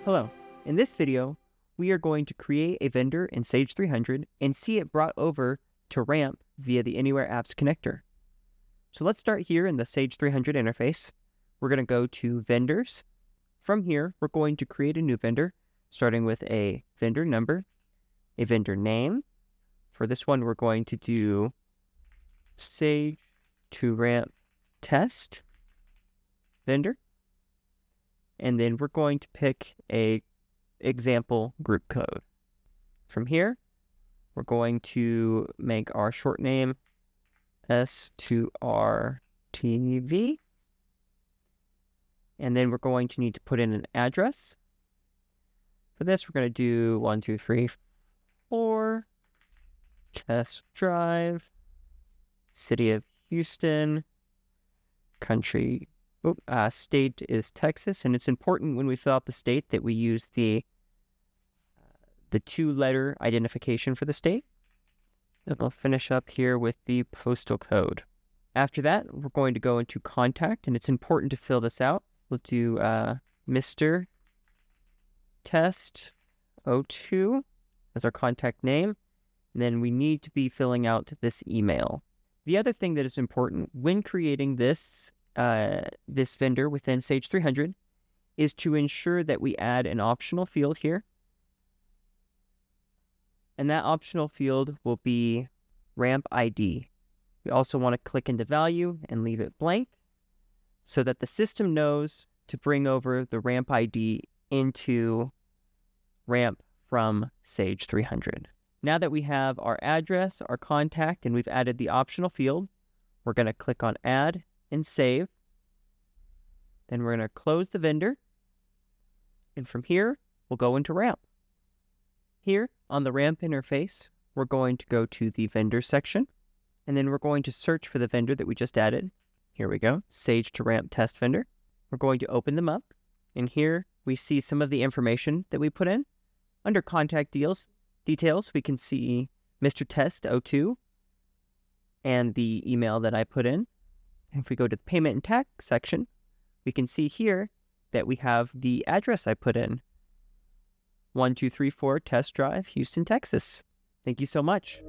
Hello. In this video, we are going to create a vendor in Sage 300 and see it brought over to Ramp via the Anyware Apps connector. So let's start here in the Sage 300 interface. We're going to go to Vendors. From here, we're going to create a new vendor, starting with a vendor number, a vendor name. For this one, we're going to do Sage to Ramp Test vendor. And then we're going to pick a example group code. From here, we're going to make our short name S2RTV. And then we're going to need to put in an address. For this, we're going to do 1234 Test Drive, City of Houston, country. State is Texas, and it's important when we fill out the state that we use the two-letter identification for the state. Then we'll finish up here with the postal code. After that, we're going to go into contact, and it's important to fill this out. We'll do Mr. Test 02 as our contact name, and then we need to be filling out this email. The other thing that is important when creating this vendor within Sage 300 is to ensure that we add an optional field here. And that optional field will be ramp ID. We also want to click into value and leave it blank so that the system knows to bring over the ramp ID into Ramp from Sage 300. Now that we have our address, our contact, and we've added the optional field, we're going to click on Add and save. Then we're going to close the vendor. And from here, we'll go into Ramp. Here on the Ramp interface, we're going to go to the vendor section. And then we're going to search for the vendor that we just added. Here we go, Sage to Ramp Test Vendor. We're going to open them up. And here we see some of the information that we put in. Under Contact Details, we can see Mr. Test 02 and the email that I put in. If we go to the Payment and Tax section, we can see here that we have the address I put in. 1234 Test Drive, Houston, Texas. Thank you so much.